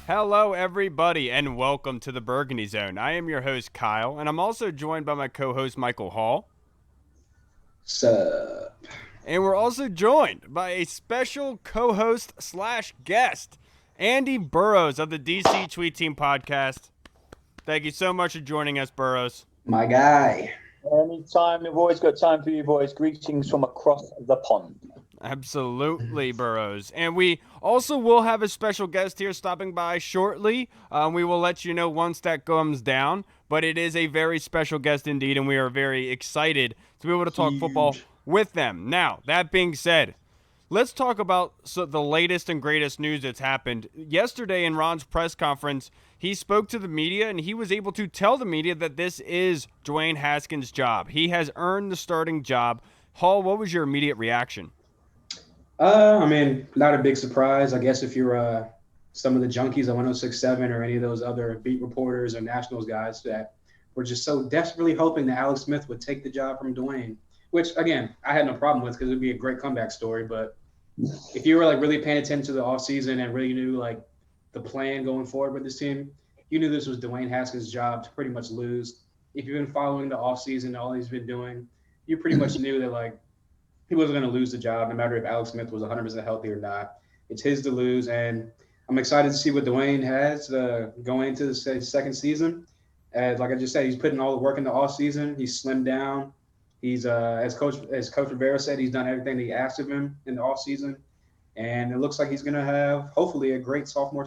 Hello, everybody, and welcome to the Burgundy Zone. I am your host, Kyle, and I'm also joined by my co host, Michael Hall. Sup? And we're also joined by a special co host slash guest, Andy Burrows of the DC Tweet Team podcast. Thank you so much for joining us, Burrows. My guy. Anytime, we've always got time for you boys. Greetings from across the pond. Absolutely, Burrows. And we also will have a special guest here stopping by shortly. We will let you know once that comes down. But it is a very special guest indeed, and we are very excited to be able to talk football Huge. with them. Now, that being said, let's talk about the latest and greatest news that's happened. Yesterday in Ron's press conference, he spoke to the media, and he was able to tell the media that this is Dwayne Haskins' job. He has earned the starting job. Hall, what was your immediate reaction? Not a big surprise. I guess if you're some of the junkies on 106.7 or any of those other beat reporters or Nationals guys that were just so desperately hoping that Alex Smith would take the job from Dwayne, which, again, I had no problem with because it would be a great comeback story. But if you were like really paying attention to the offseason and really knew like the plan going forward with this team, you knew this was Dwayne Haskins' job to pretty much lose. If you've been following the offseason, all he's been doing, you pretty much knew that like he wasn't going to lose the job, no matter if Alex Smith was 100% healthy or not. It's his to lose, and I'm excited to see what Dwayne has going into the second season. As like I just said, he's putting all the work in the off season. He's slimmed down. He's as Coach Rivera said, he's done everything that he asked of him in the off season, and it looks like he's going to have hopefully a great sophomore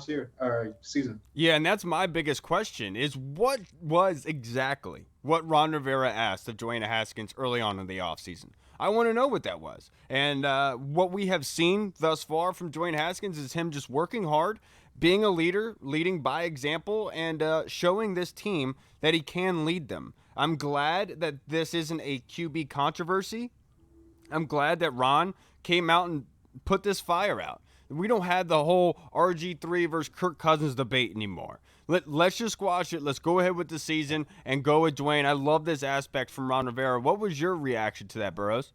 season. Yeah, and that's my biggest question is what was exactly what Ron Rivera asked of Dwayne Haskins early on in the offseason? I want to know what that was. And what we have seen thus far from Dwayne Haskins is him just working hard, being a leader, leading by example, and showing this team that he can lead them. I'm glad that this isn't a QB controversy. I'm glad that Ron came out and put this fire out. We don't have the whole RG3 versus Kirk Cousins debate anymore. Let's just squash it. Let's go ahead with the season and go with Dwayne. I love this aspect from Ron Rivera. What was your reaction to that, Burrows?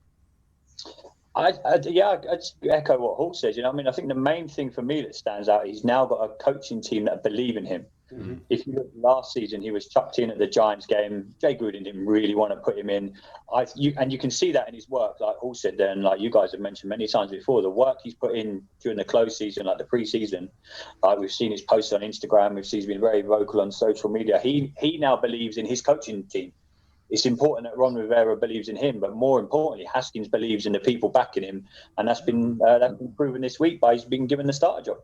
I just echo what Hall says. I think the main thing for me that stands out, he's now got a coaching team that believe in him. Mm-hmm. If you look last season, he was chucked in at the Giants game. Jay Gruden didn't really want to put him in. And you can see that in his work, like Hall said there, and like you guys have mentioned many times before, the work he's put in during the close season, like the preseason. We've seen his posts on Instagram. We've seen he's been very vocal on social media. He now believes in his coaching team. It's important that Ron Rivera believes in him, but more importantly, Haskins believes in the people backing him, and that's been proven this week by he's been given the starter job.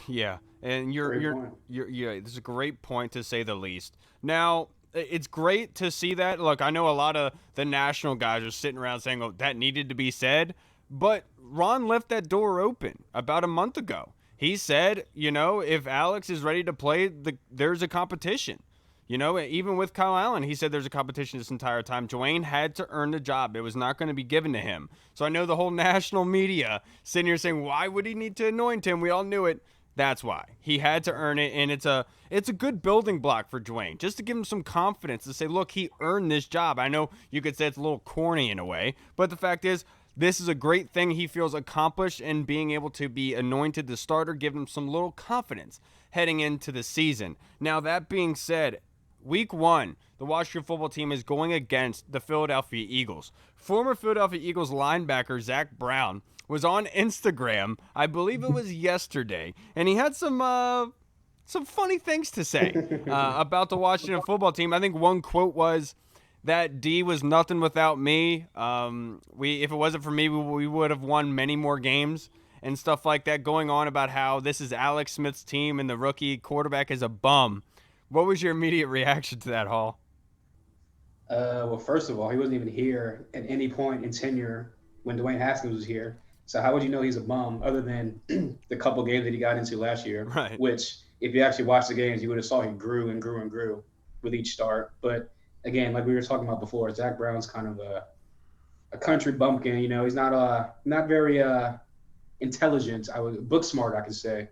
Yeah, and you're this is a great point to say the least. Now, it's great to see that. Look, I know a lot of the national guys are sitting around saying, "Oh, that needed to be said," but Ron left that door open about a month ago. He said, if Alex is ready to play, there's a competition. Even with Kyle Allen, he said there's a competition this entire time. Dwayne had to earn the job. It was not going to be given to him. So I know the whole national media sitting here saying, why would he need to anoint him? We all knew it. That's why. He had to earn it, and it's a good building block for Dwayne, just to give him some confidence to say, look, he earned this job. I know you could say it's a little corny in a way, but the fact is, this is a great thing he feels accomplished, and being able to be anointed the starter, give him some little confidence heading into the season. Now, that being said, Week 1, the Washington football team is going against the Philadelphia Eagles. Former Philadelphia Eagles linebacker Zach Brown was on Instagram, I believe it was yesterday, and he had some funny things to say about the Washington football team. I think one quote was that D was nothing without me. If it wasn't for me, we would have won many more games and stuff like that, going on about how this is Alex Smith's team and the rookie quarterback is a bum. What was your immediate reaction to that, Hall? Well, first of all, he wasn't even here at any point in tenure when Dwayne Haskins was here. So how would you know he's a bum other than the couple games that he got into last year? Right. Which, if you actually watched the games, you would have saw he grew and grew and grew with each start. But again, like we were talking about before, Zach Brown's kind of a country bumpkin. He's not very intelligent. Book smart, I could say.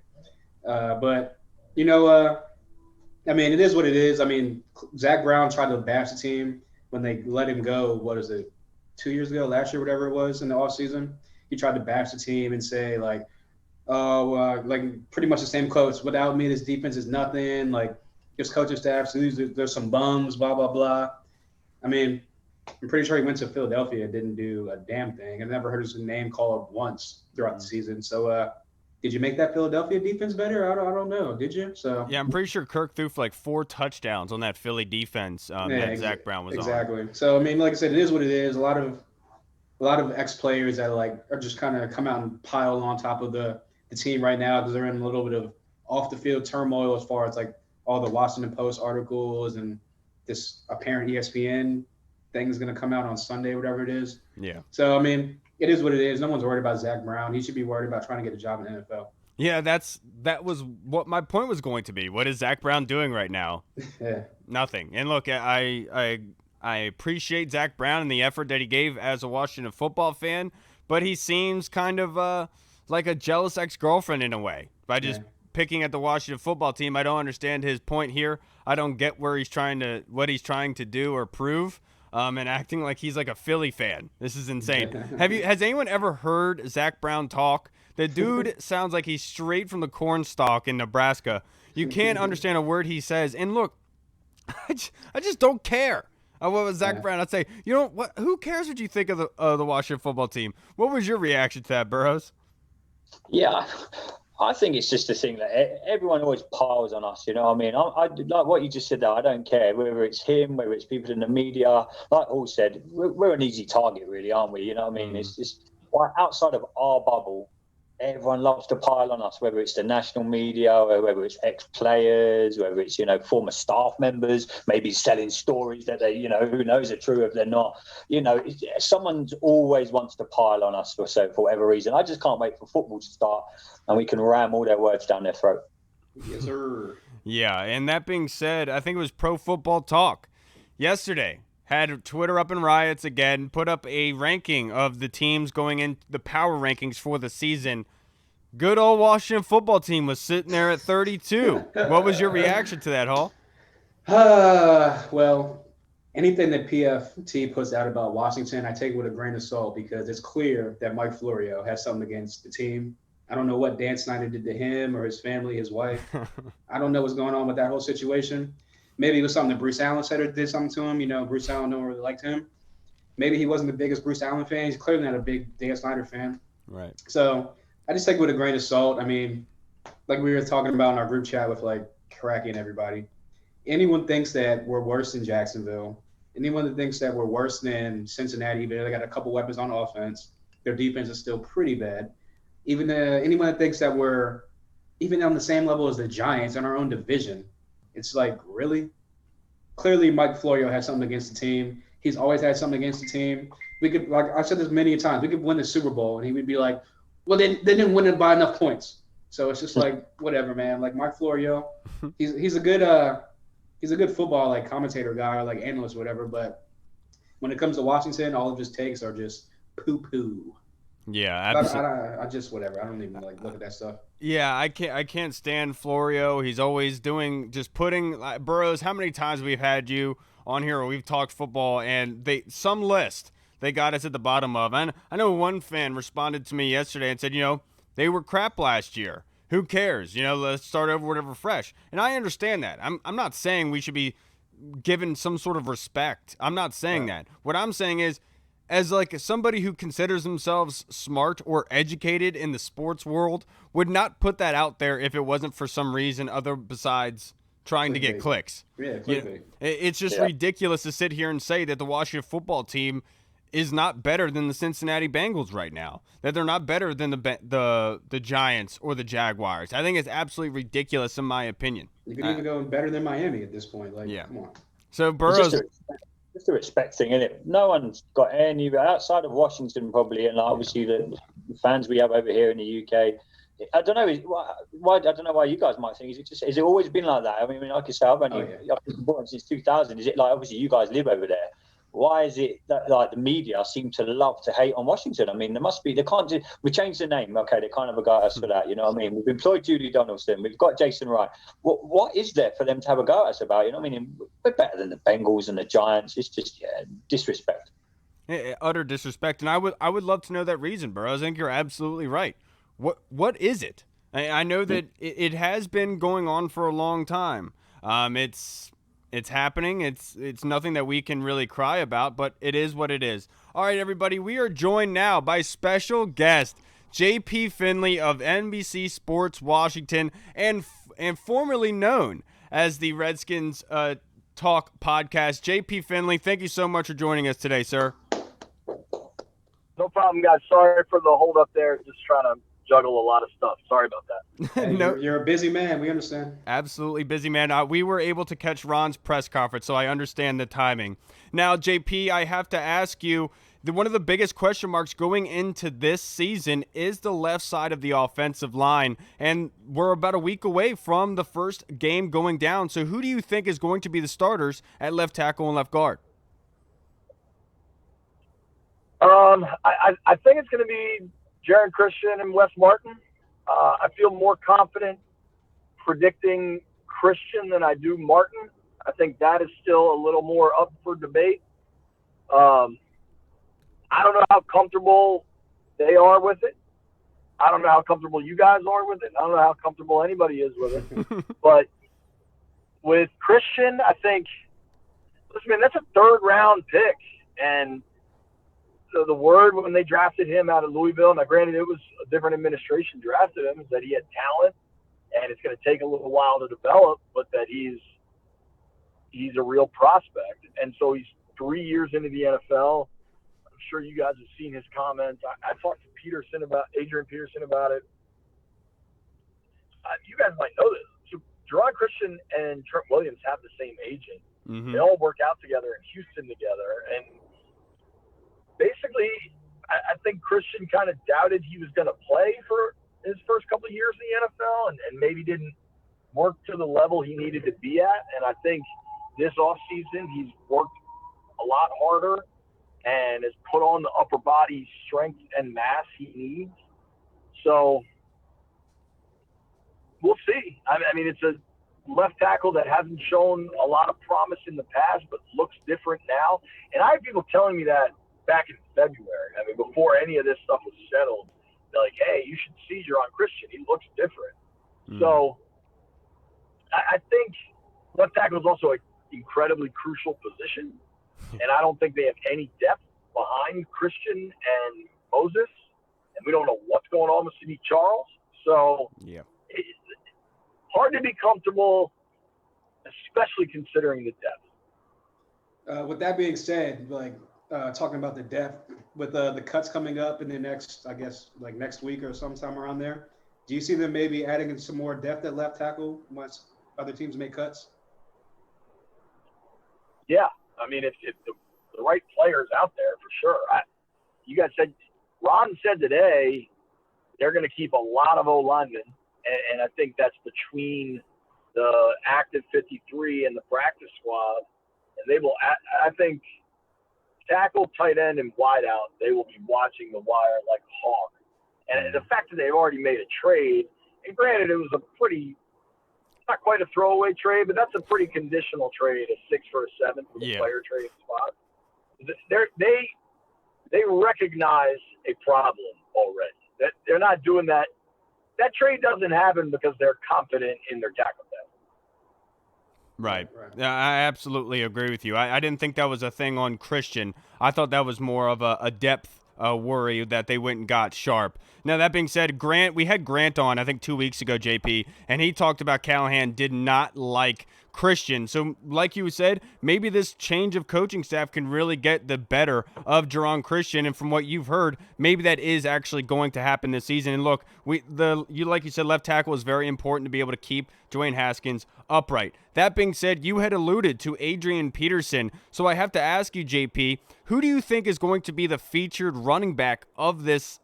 But it is what it is. Zach Brown tried to bash the team when they let him go. What is it, 2 years ago, last year, whatever it was in the offseason? He tried to bash the team and say, like, Like pretty much the same quotes. Without me, this defense is nothing. Like his coaching staff, so there's some bums, blah blah blah. I mean, I'm pretty sure he went to Philadelphia, didn't do a damn thing. I've never heard his name called once throughout the season. So, did you make that Philadelphia defense better? I don't know. Did you? So Yeah, I'm pretty sure Kirk threw for like 4 touchdowns on that Philly defense that Zach Brown was on. Exactly. So I mean, like I said, it is what it is. A lot of ex players that like are just kind of come out and pile on top of the team right now because they're in a little bit of off the field turmoil as far as like all the Washington Post articles and this apparent ESPN thing is going to come out on Sunday, whatever it is. Yeah. So I mean, it is what it is. No one's worried about Zach Brown. He should be worried about trying to get a job in the NFL. Yeah, that was what my point was going to be. What is Zach Brown doing right now? Yeah. Nothing. And look, I appreciate Zach Brown and the effort that he gave as a Washington football fan, but he seems kind of like a jealous ex-girlfriend in a way by just picking at the Washington football team. I don't understand his point here. I don't get what he's trying to do or prove, and acting like he's like a Philly fan. This is insane. Has anyone ever heard Zach Brown talk? The dude sounds like he's straight from the corn stalk in Nebraska. You can't understand a word he says. And look, I just don't care. What was Zach Brown? I'd say, you know what? Who cares what you think of the Washington football team? What was your reaction to that, Burrows? Yeah, I think it's just a thing that everyone always piles on us. You know what I mean? I like what you just said there. I don't care whether it's him, whether it's people in the media. Like Hall said, we're an easy target, really, aren't we? You know what I mean? It's just outside of our bubble. Everyone loves to pile on us, whether it's the national media, or whether it's ex-players, whether it's, former staff members, maybe selling stories that they, who knows are true if they're not. Someone always wants to pile on us for whatever reason. I just can't wait for football to start and we can ram all their words down their throat. Yes, sir. Yeah, and that being said, I think it was Pro Football Talk yesterday. Had Twitter up in riots again, put up a ranking of the teams going in the power rankings for the season. Good old Washington football team was sitting there at 32. What was your reaction to that, Hall? Well, anything that PFT puts out about Washington, I take with a grain of salt because it's clear that Mike Florio has something against the team. I don't know what Dan Snyder did to him or his family, his wife. I don't know what's going on with that whole situation. Maybe it was something that Bruce Allen said or did something to him. Bruce Allen no one really liked him. Maybe he wasn't the biggest Bruce Allen fan. He's clearly not a big Dan Snyder fan. Right. So I just take it with a grain of salt. I mean, like we were talking about in our group chat with like Karaki and everybody. Anyone thinks that we're worse than Jacksonville. Anyone that thinks that we're worse than Cincinnati, but they got a couple weapons on offense. Their defense is still pretty bad. Even anyone that thinks that we're even on the same level as the Giants in our own division. It's like, really? Clearly, Mike Florio has something against the team. He's always had something against the team. We could, like I said this many times, we could win the Super Bowl, and he would be like, well, they didn't win it by enough points. So it's just like, whatever, man. Like Mike Florio, he's a good football like commentator guy or like analyst or whatever. But when it comes to Washington, all of his takes are just poo-poo. Yeah, absolutely. I just whatever. I don't even like look at that stuff. Yeah, I can't stand Florio. He's always putting Burrows. How many times we've had you on here where we've talked football and some list they got us at the bottom of. And I know one fan responded to me yesterday and said, they were crap last year. Who cares? Let's start over, whatever, fresh. And I understand that. I'm not saying we should be given some sort of respect. I'm not saying that. What I'm saying is, as like somebody who considers themselves smart or educated in the sports world, would not put that out there if it wasn't for some reason other besides trying to get clicks. Yeah, clickbait. It's just ridiculous to sit here and say that the Washington football team is not better than the Cincinnati Bengals right now, that they're not better than the Giants or the Jaguars. I think it's absolutely ridiculous in my opinion. You could even go better than Miami at this point. Like, come on. So Burrows. Just a respect thing, isn't it? No one's got any outside of Washington probably, and obviously the fans we have over here in the UK. I don't know why. I don't know why you guys might think. Has it always been like that? I mean, like I said, I've been born since 2000. Is it like obviously you guys live over there? Why is it that like the media seem to love to hate on Washington? I mean, we changed the name. Okay, they kind of got us for that. You know what I mean? We've employed Julie Donaldson. We've got Jason Wright. What is there for them to have a go at us about? You know what I mean? We're better than the Bengals and the Giants. It's just disrespect. Utter disrespect. And I would love to know that reason, bro. I think you're absolutely right. What is it? I know that it has been going on for a long time. It's happening. It's nothing that we can really cry about, but it is what it is. All right, everybody, we are joined now by special guest JP Finlay of NBC Sports Washington and formerly known as the Redskins Talk podcast. JP Finlay, thank you so much for joining us today, sir. No problem, guys. Sorry for the hold up there. Just trying to juggle a lot of stuff. Sorry about that. Hey, No, you're a busy man. We understand. absolutely busy, man. We were able to catch Ron's press conference, so I understand the timing. Now, JP, I have to ask you, one of the biggest question marks going into this season is the left side of the offensive line, and we're about a week away from the first game going down. So who do you think is going to be the starters at left tackle and left guard? I think it's going to be Jaron Christian and Wes Martin. I feel more confident predicting Christian than I do Martin. I think that is still a little more up for debate. I don't know how comfortable they are with it. I don't know how comfortable you guys are with it. I don't know how comfortable anybody is with it. But with Christian, I think, listen, man, that's a third-round pick. And so the word when they drafted him out of Louisville, now granted it was a different administration drafted him, is that he had talent and it's going to take a little while to develop, but that he's a real prospect. And so he's 3 years into the NFL. I'm sure you guys have seen his comments. I talked to Adrian Peterson about it. You guys might know this. So Jerron Christian and Trent Williams have the same agent. Mm-hmm. They all work out together in Houston together. And basically, I think Christian kind of doubted he was going to play for his first couple of years in the NFL and maybe didn't work to the level he needed to be at. And I think this offseason he's worked a lot harder and has put on the upper body strength and mass he needs. So we'll see. I mean, it's a left tackle that hasn't shown a lot of promise in the past but looks different now. And I have people telling me that back in February. I mean, before any of this stuff was settled, they're like, hey, you should see Jerron Christian. He looks different. So I think left tackle is also an incredibly crucial position. And I don't think they have any depth behind Christian and Moses. And we don't know what's going on with Sidney Charles. So it's hard to be comfortable, especially considering the depth. With that being said, talking about the depth with the cuts coming up in the next, I guess, next week or sometime around there, do you see them maybe adding in some more depth at left tackle once other teams make cuts? Yeah. I mean, if the right player's out there, for sure. Ron said today they're going to keep a lot of O-linemen, and I think that's between the active 53 and the practice squad. And they will, I think, tackle, tight end, and wide out, they will be watching the wire like a hawk. And the fact that they've already made a trade, and granted, it was a pretty, not quite a throwaway trade, but that's a pretty conditional trade, a 6 for a 7 for the player trading spot. They recognize a problem already. That they're not doing that. That trade doesn't happen because they're confident in their tackle depth. Right. I absolutely agree with you. I didn't think that was a thing on Christian. I thought that was more of a depth worry that they went and got Sharp. Now, that being said, we had Grant on, I think, 2 weeks ago, JP, and he talked about Callahan did not like Christian. So, like you said, maybe this change of coaching staff can really get the better of Jerron Christian. And from what you've heard, maybe that is actually going to happen this season. And look, like you said, left tackle is very important to be able to keep Dwayne Haskins upright. That being said, you had alluded to Adrian Peterson. So I have to ask you, JP, who do you think is going to be the featured running back of this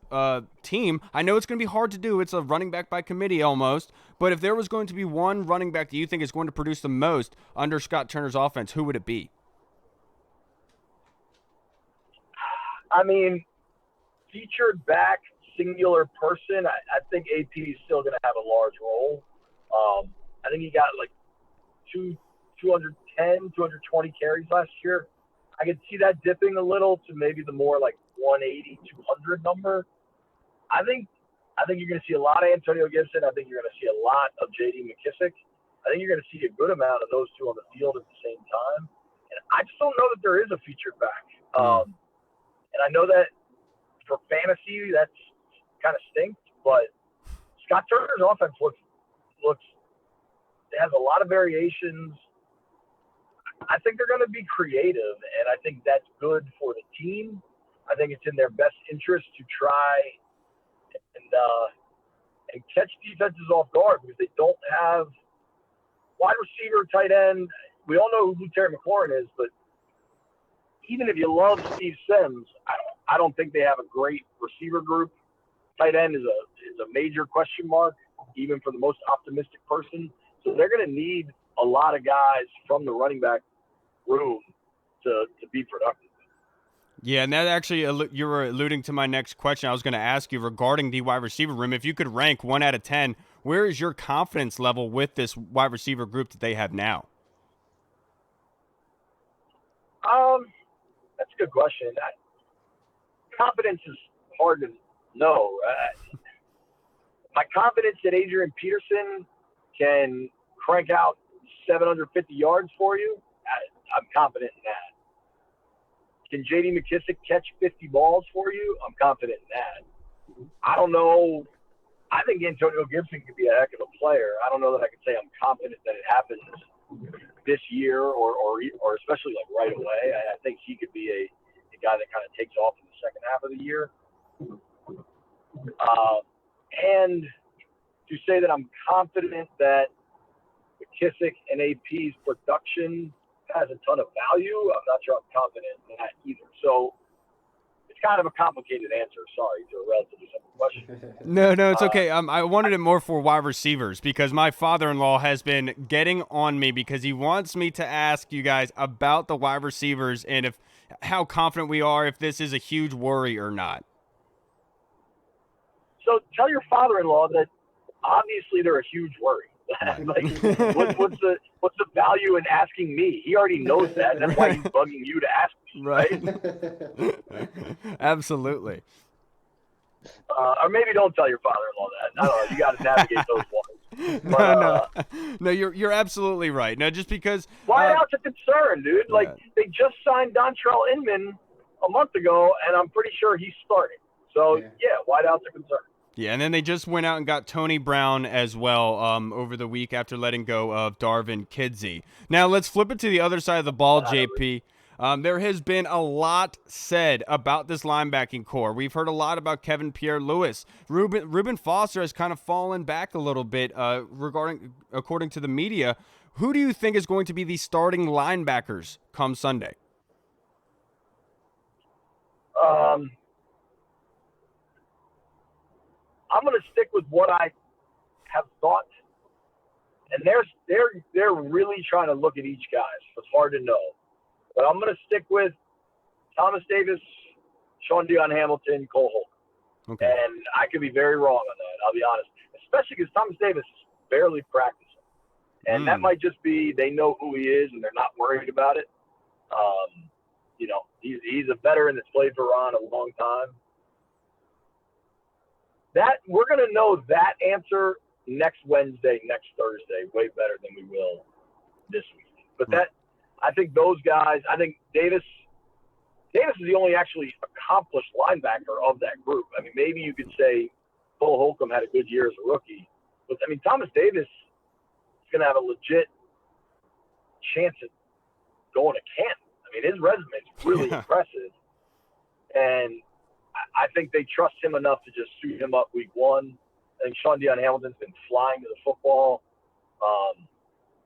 team? I know it's going to be hard to do. It's a running back by committee almost. But if there was going to be one running back that you think is going to produce the most under Scott Turner's offense, who would it be? I mean, featured back, singular person, I think AP is still going to have a large role. I think he got 210, 220 carries last year. I could see that dipping a little to maybe the more 180, 200 number. I think I think you're going to see a lot of Antonio Gibson. I think you're going to see a lot of J.D. McKissic. I think you're going to see a good amount of those two on the field at the same time. And I just don't know that there is a featured back. And I know that for fantasy, that's kind of stinks. But Scott Turner's offense looks it has a lot of variations. I think they're going to be creative, and I think that's good for the team. I think it's in their best interest to try and catch defenses off guard because they don't have wide receiver, tight end. We all know who Terry McLaurin is, but even if you love Steve Sims, I don't think they have a great receiver group. Tight end is a major question mark, even for the most optimistic person. So they're going to need a lot of guys from the running back room to be productive. Yeah, and that actually, you were alluding to my next question. I was going to ask you regarding the wide receiver room. If you could rank 1 out of 10, where is your confidence level with this wide receiver group that they have now? That's a good question. Confidence is hard to know. My confidence that Adrian Peterson can crank out 750 yards for you, I'm confident in that. Can J.D. McKissic catch 50 balls for you? I'm confident in that. I don't know. I think Antonio Gibson could be a heck of a player. I don't know that I can say I'm confident that it happens this year or especially like right away. I think he could be a guy that kind of takes off in the second half of the year. And to say that I'm confident that McKissic and AP's production has a ton of value, I'm not sure I'm confident in that either. So it's kind of a complicated answer. Sorry to a relatively simple question. No, it's okay. I wanted it more for wide receivers because my father-in-law has been getting on me because he wants me to ask you guys about the wide receivers and how confident we are, if this is a huge worry or not. So tell your father-in-law that obviously they're a huge worry. Like, what's the value in asking me? He already knows that. That's why he's bugging you to ask me, right? Absolutely. Or maybe don't tell your father-in-law that. I don't know. You got to navigate those waters. No, you're absolutely right. No, just because wideouts are concerned, dude. Like they just signed Dontrell Inman a month ago, and I'm pretty sure he's starting. So yeah, wideouts are concerned. Yeah, and then they just went out and got Tony Brown as well over the week after letting go of Darvin Kidsey. Now, let's flip it to the other side of the ball, JP. There has been a lot said about this linebacking core. We've heard a lot about Kevin Pierre-Louis. Reuben Foster has kind of fallen back a little bit according to the media. Who do you think is going to be the starting linebackers come Sunday? I'm going to stick with what I have thought, and they're really trying to look at each guy. So it's hard to know, but I'm going to stick with Thomas Davis, Sean Dion Hamilton, Cole Holcomb. Okay. And I could be very wrong on that. I'll be honest, especially because Thomas Davis is barely practicing, and that might just be they know who he is and they're not worried about it. He's a veteran that's played for Ron a long time. That we're going to know that answer next Wednesday, next Thursday, way better than we will this week. But I think those guys. I think Davis is the only actually accomplished linebacker of that group. I mean, maybe you could say Cole Holcomb had a good year as a rookie, but I mean Thomas Davis is going to have a legit chance at going to Canton. I mean, his resume is really impressive, and I think they trust him enough to just suit him up week one. I think Sean Dion Hamilton's been flying to the football.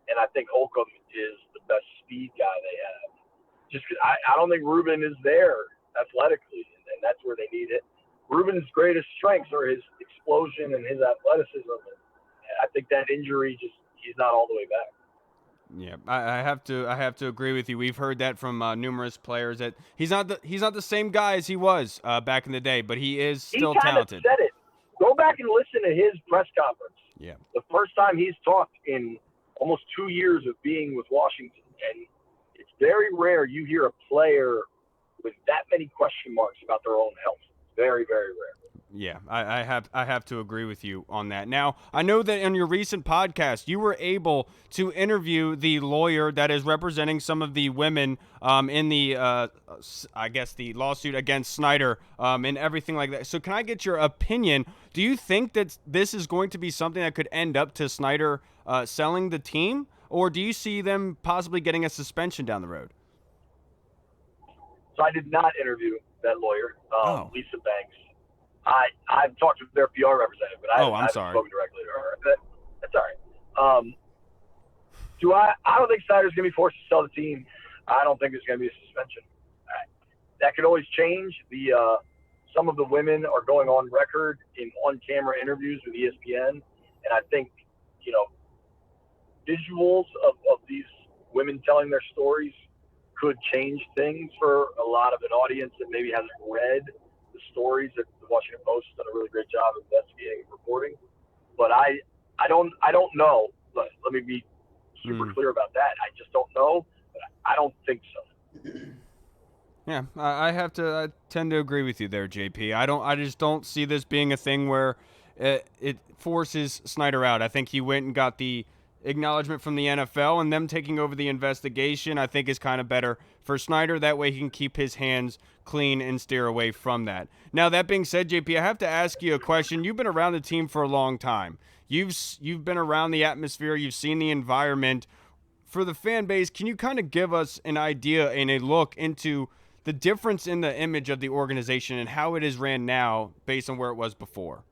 And I think Holcomb is the best speed guy they have. Just I don't think Reuben is there athletically, and that's where they need it. Reuben's greatest strengths are his explosion and his athleticism. And I think that injury he's not all the way back. Yeah, I have to agree with you. We've heard that from numerous players that he's not the same guy as he was back in the day, but he is still talented. He said it. Go back and listen to his press conference. Yeah. The first time he's talked in almost 2 years of being with Washington, and it's very rare you hear a player with that many question marks about their own health. Very, very rare. Yeah, I have to agree with you on that. Now, I know that in your recent podcast, you were able to interview the lawyer that is representing some of the women in the, I guess, the lawsuit against Snyder and everything like that. So can I get your opinion? Do you think that this is going to be something that could end up to Snyder selling the team? Or do you see them possibly getting a suspension down the road? So I did not interview that lawyer, Lisa Banks. I've talked to their PR representative, but I haven't spoken directly to her. That's all right. I don't think Snyder's going to be forced to sell the team. I don't think there's going to be a suspension. That could always change. Some of the women are going on record in on-camera interviews with ESPN, and I think, visuals of these women telling their stories could change things for a lot of an audience that maybe hasn't read the stories that the Washington Post has done a really great job of investigating and reporting. But I don't know. Let me be super clear about that. I just don't know. But I don't think so. Yeah, I tend to agree with you there, JP. I just don't see this being a thing where it forces Snyder out. I think he went and got the acknowledgement from the NFL, and them taking over the investigation, I think, is kind of better for Snyder. That way he can keep his hands clean and steer away from that. Now, that being said, JP, I have to ask you a question. You've been around the team for a long time. You've been around the atmosphere. You've seen the environment. For the fan base, can you kind of give us an idea and a look into the difference in the image of the organization and how it is ran now based on where it was before?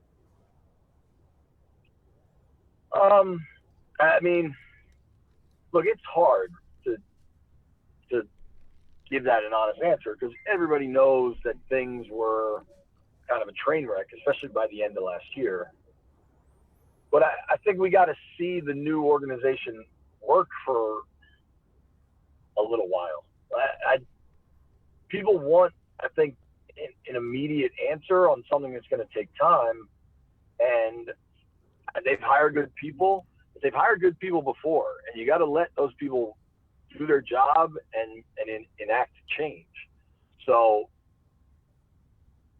I mean, look, it's hard to give that an honest answer because everybody knows that things were kind of a train wreck, especially by the end of last year. But I think we got to see the new organization work for a little while. People want, I think, an immediate answer on something that's going to take time, and they've hired good people. They've hired good people before, and you got to let those people do their job and enact change. So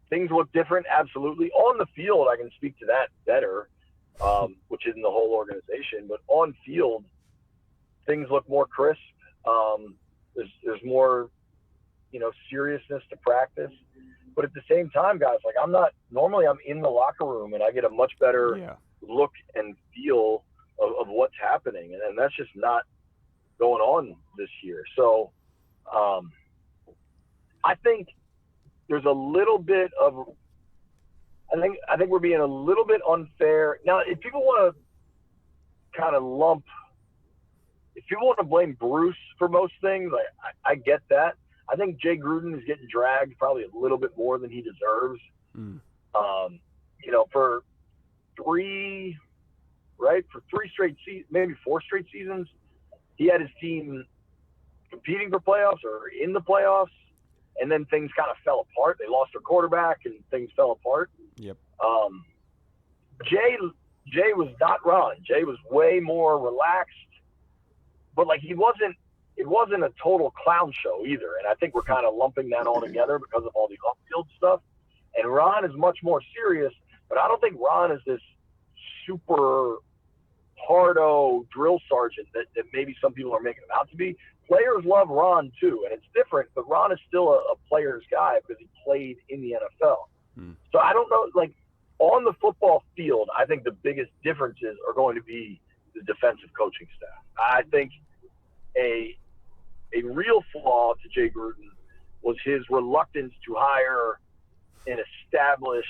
things look different, absolutely. On the field, I can speak to that better, which isn't the whole organization. But on field, things look more crisp. There's more, seriousness to practice. But at the same time, guys, I'm in the locker room, and I get a much better look and feel of what's happening, and that's just not going on this year. So I think there's a little bit of I think we're being a little bit unfair. Now, if people want to kind of if people want to blame Bruce for most things, I get that. I think Jay Gruden is getting dragged probably a little bit more than he deserves. For three straight seasons, maybe 4 straight seasons, he had his team competing for playoffs or in the playoffs, and then things kind of fell apart. They lost their quarterback, and things fell apart. Yep. Jay was not Ron. Jay was way more relaxed, but it wasn't a total clown show either. And I think we're kind of lumping that all together because of all the off-field stuff. And Ron is much more serious, but I don't think Ron is this super hardo drill sergeant that maybe some people are making him out to be. Players love Ron too, and it's different, but Ron is still a player's guy because he played in the NFL. So I don't know, on the football field, I think the biggest differences are going to be the defensive coaching staff. I think a real flaw to Jay Gruden was his reluctance to hire an established,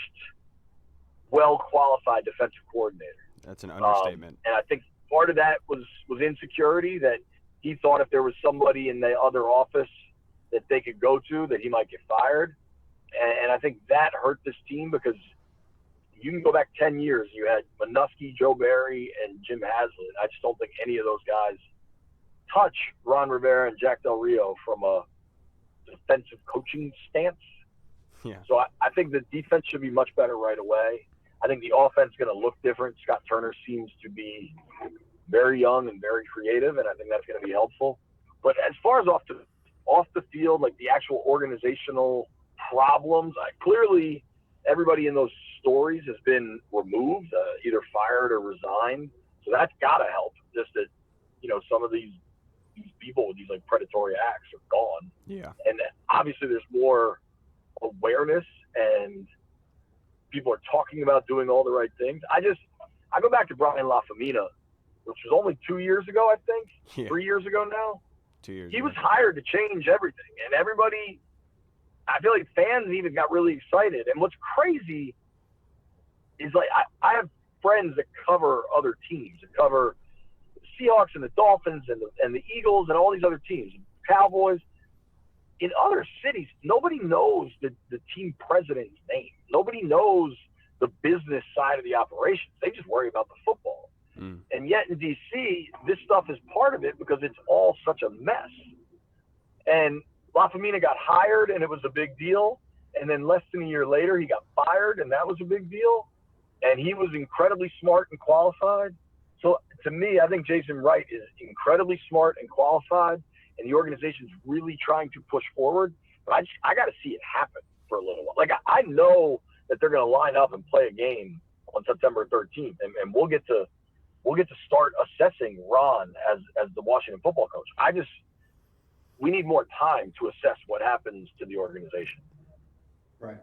well-qualified defensive coordinator. That's an understatement. And I think part of that was insecurity, that he thought if there was somebody in the other office that they could go to, that he might get fired. And I think that hurt this team because you can go back 10 years. You had Manusky, Joe Barry, and Jim Haslett. I just don't think any of those guys touch Ron Rivera and Jack Del Rio from a defensive coaching stance. Yeah. So I think the defense should be much better right away. I think the offense is going to look different. Scott Turner seems to be very young and very creative, and I think that's going to be helpful. But as far as off the field, the actual organizational problems, clearly everybody in those stories has been removed, either fired or resigned. So that's got to help. Just that, some of these people with these like predatory acts are gone. Yeah. And obviously there's more awareness and people are talking about doing all the right things. I go back to Brian LaFemina, which was only 2 years ago, I think, 3 years ago now. 2 years He ago. was hired to change everything, and everybody, I feel like fans even got really excited. And what's crazy is like I have friends that cover other teams, that cover the Seahawks and the Dolphins and the Eagles and all these other teams, Cowboys. In other cities, nobody knows the team president's name. Nobody knows the business side of the operations. They just worry about the football. And yet in D.C., this stuff is part of it because it's all such a mess. And LaFemina got hired, and it was a big deal. And then less than a year later, he got fired, and that was a big deal. And he was incredibly smart and qualified. So to me, I think Jason Wright is incredibly smart and qualified, and the organization's really trying to push forward. But I got to see it happen for a little while. Like, I know that they're going to line up and play a game on September 13th, and we'll get to start assessing Ron as the Washington football coach. We need more time to assess what happens to the organization. Right.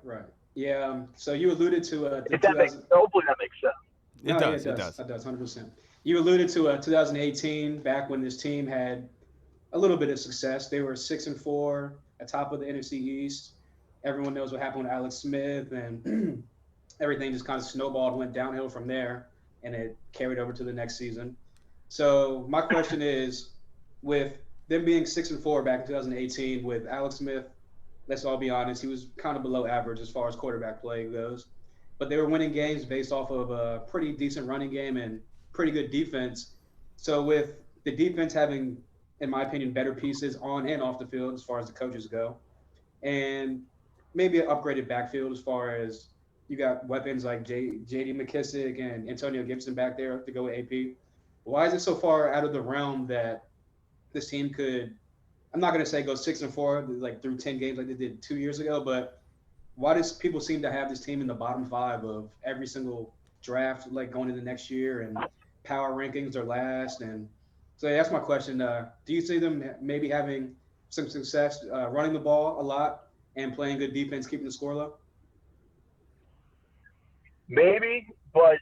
Yeah. So you alluded to hopefully that makes sense. It does. It does 100%. You alluded to 2018, back when this team had a little bit of success. They were 6-4 at top of the NFC East. Everyone knows what happened with Alex Smith, and everything just kind of snowballed, went downhill from there, and it carried over to the next season. So my question is, with them being 6-4 back in 2018, with Alex Smith, let's all be honest, he was kind of below average as far as quarterback play goes. But they were winning games based off of a pretty decent running game and pretty good defense. So with the defense having, in my opinion, better pieces on and off the field as far as the coaches go, and maybe an upgraded backfield as far as you got weapons like J.D. McKissick and Antonio Gibson back there to go with AP. Why is it so far out of the realm that this team could, I'm not going to say go 6-4 like through 10 games like they did 2 years ago, but why does people seem to have this team in the bottom 5 of every single draft, like going into next year, and power rankings are last? And so that's my question. Do you see them maybe having some success running the ball a lot and playing good defense, keeping the score low? Maybe, but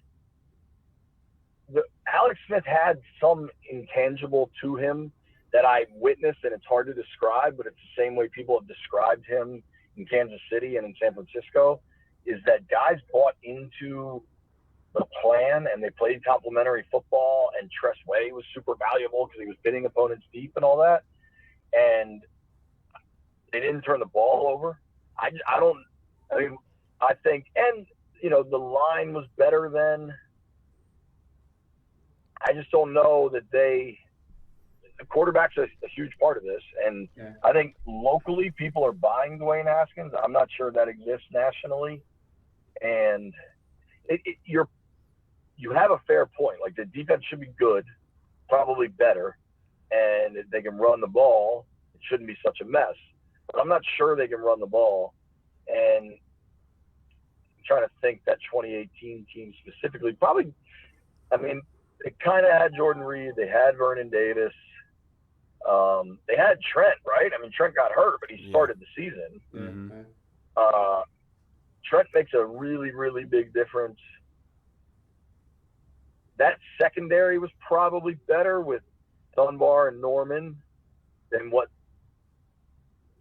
Alex Smith had some intangible to him that I witnessed, and it's hard to describe, but it's the same way people have described him in Kansas City and in San Francisco, is that guys bought into the plan and they played complementary football, and Tress Way was super valuable because he was hitting opponents deep and all that. And they didn't turn the ball over. I think, and, the line was better then. I just don't know that the quarterback's a huge part of this. And yeah. I think locally people are buying Dwayne Haskins. I'm not sure that exists nationally. And you have a fair point. Like, the defense should be good, probably better. And if they can run the ball, it shouldn't be such a mess. But I'm not sure they can run the ball. And I'm trying to think that 2018 team specifically, probably, they kind of had Jordan Reed. They had Vernon Davis. They had Trent, right? Trent got hurt, but he started the season. Mm-hmm. Trent makes a really, really big difference. That secondary was probably better with Dunbar and Norman than what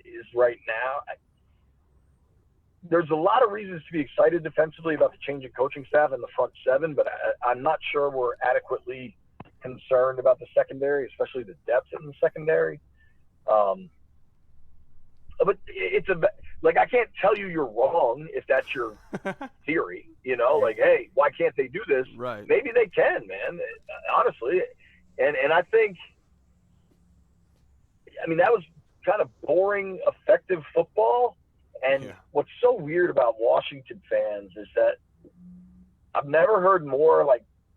is right now. There's a lot of reasons to be excited defensively about the change in coaching staff in the front seven, but I'm not sure we're adequately concerned about the secondary, especially the depth in the secondary. But I can't tell you you're wrong if that's your theory, hey, why can't they do this? Right. Maybe they can, man, honestly. And I think, that was kind of boring, effective football. And what's so weird about Washington fans is that I've never heard more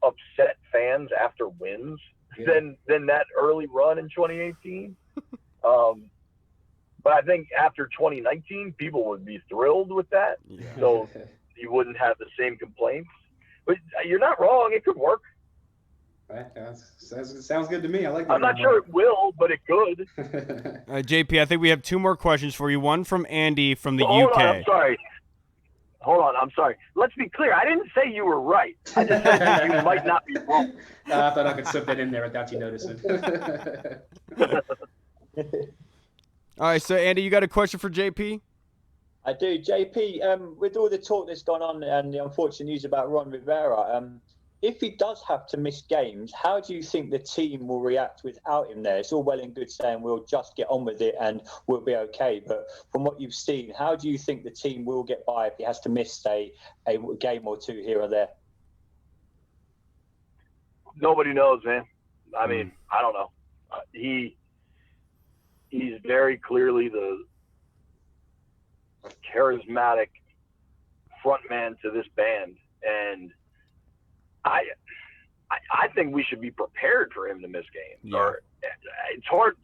upset fans after wins than that early run in 2018. But I think after 2019, people would be thrilled with that. Yeah. So you wouldn't have the same complaints. But you're not wrong. It could work. Right. Sounds good to me. I like that. I'm not sure it will, but it could. JP, I think we have 2 more questions for you. One from Andy from the UK. Hold on, I'm sorry. Hold on, I'm sorry. Let's be clear. I didn't say you were right. I just said you might not be wrong. I thought I could slip that in there without you noticing. All right, so Andy, you got a question for JP? I do. JP, with all the talk that's gone on and the unfortunate news about Ron Rivera, if he does have to miss games, how do you think the team will react without him there? It's all well and good saying we'll just get on with it and we'll be okay. But from what you've seen, how do you think the team will get by if he has to miss, say, a game or 2 here or there? Nobody knows, man. I mean, I don't know. He's very clearly the charismatic frontman to this band, and I think we should be prepared for him to miss games. Yeah. Or it's hard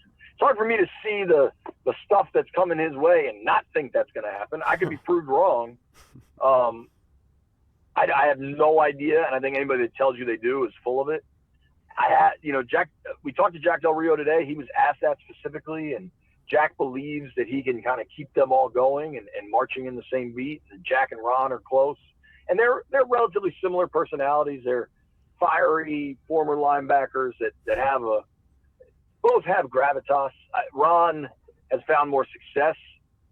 for me to see the stuff that's coming his way and not think that's going to happen. I could be proved wrong. I have no idea, and I think anybody that tells you they do is full of it. Jack. We talked to Jack Del Rio today. He was asked that specifically, and Jack believes that he can kind of keep them all going and marching in the same beat. And Jack and Ron are close, and they're relatively similar personalities. They're fiery former linebackers that have both have gravitas. Ron has found more success,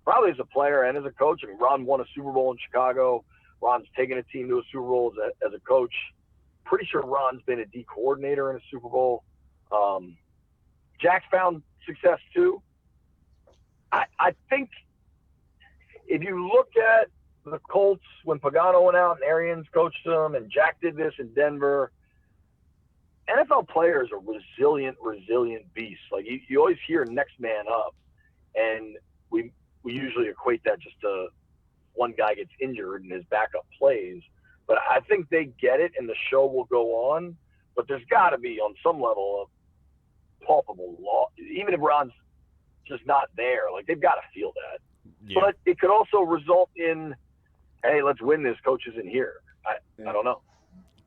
probably as a player and as a coach. I mean, Ron won a Super Bowl in Chicago. Ron's taken a team to a Super Bowl as a coach. Pretty sure Ron's been a D coordinator in a Super Bowl. Jack's found success too. I think if you look at the Colts when Pagano went out and Arians coached them and Jack did this in Denver, NFL players are resilient beasts. Like you always hear next man up, and we usually equate that just to one guy gets injured and his backup plays. But I think they get it, and the show will go on. But there's got to be, on some level, of palpable loss. Even if Ron's just not there, like they've got to feel that. Yeah. But it could also result in, hey, let's win this. Coach isn't here. I don't know.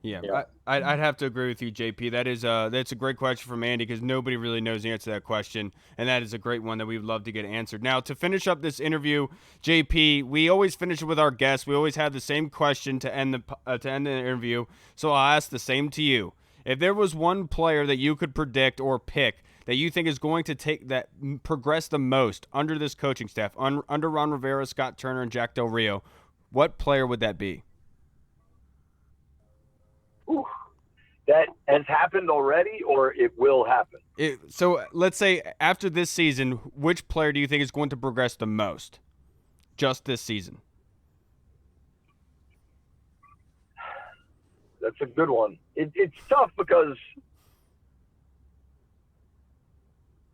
Yeah. I'd have to agree with you, JP. That's a great question from Andy because nobody really knows the answer to that question, and that is a great one that we would love to get answered. Now, to finish up this interview, JP, we always finish it with our guests. We always have the same question to end the interview, so I'll ask the same to you. If there was one player that you could predict or pick that you think is going to progress the most under this coaching staff, under Ron Rivera, Scott Turner, and Jack Del Rio, what player would that be? Ooh, that has happened already, or it will happen? So let's say after this season, which player do you think is going to progress the most just this season? That's a good one. It's tough because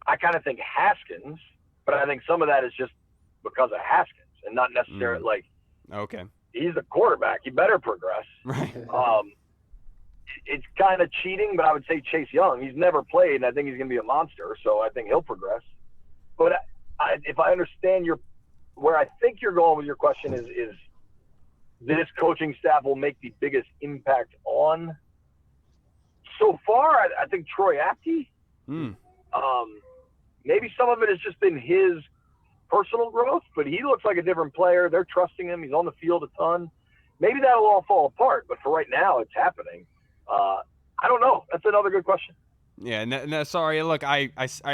I kind of think Haskins, but I think some of that is just because of Haskins and not necessarily like, okay, he's the quarterback. He better progress. Right. It's kind of cheating, but I would say Chase Young. He's never played, and I think he's going to be a monster, so I think he'll progress. But if I understand where I think you're going with your question is this coaching staff will make the biggest impact on. So far, I think Troy Apke. Maybe some of it has just been his personal growth, but he looks like a different player. They're trusting him. He's on the field a ton. Maybe that'll all fall apart, but for right now, it's happening. I don't know. That's another good question. Yeah, no, sorry. Look, I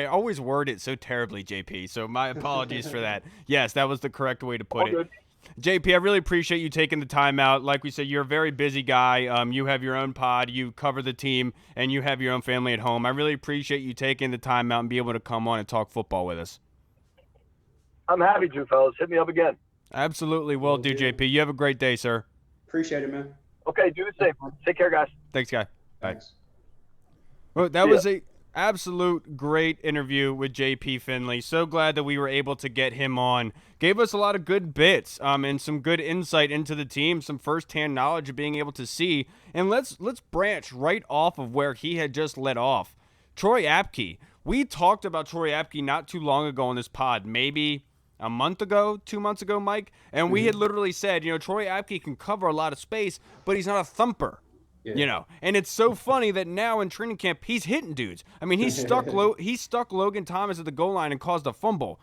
always word it so terribly, JP, so my apologies for that. Yes, that was the correct way to put it. Good. JP, I really appreciate you taking the time out. Like we said, you're a very busy guy. You have your own pod, you cover the team, and you have your own family at home. I really appreciate you taking the time out and be able to come on and talk football with us. I'm happy to, fellas. Hit me up again. Absolutely will do, JP. You have a great day, sir. Appreciate it, man. Okay, do the same. Take care, guys. Thanks, guy. Thanks. Well, that was a absolute great interview with JP Finlay. So glad that we were able to get him on. Gave us a lot of good bits and some good insight into the team, some firsthand knowledge of being able to see. And let's branch right off of where he had just let off. Troy Apke. We talked about Troy Apke not too long ago on this pod, maybe a month ago, 2 months ago, Mike, and we had literally said, Troy Apke can cover a lot of space, but he's not a thumper. Yeah. And it's so funny that now in training camp he's hitting dudes. I mean, he stuck Logan Thomas at the goal line and caused a fumble.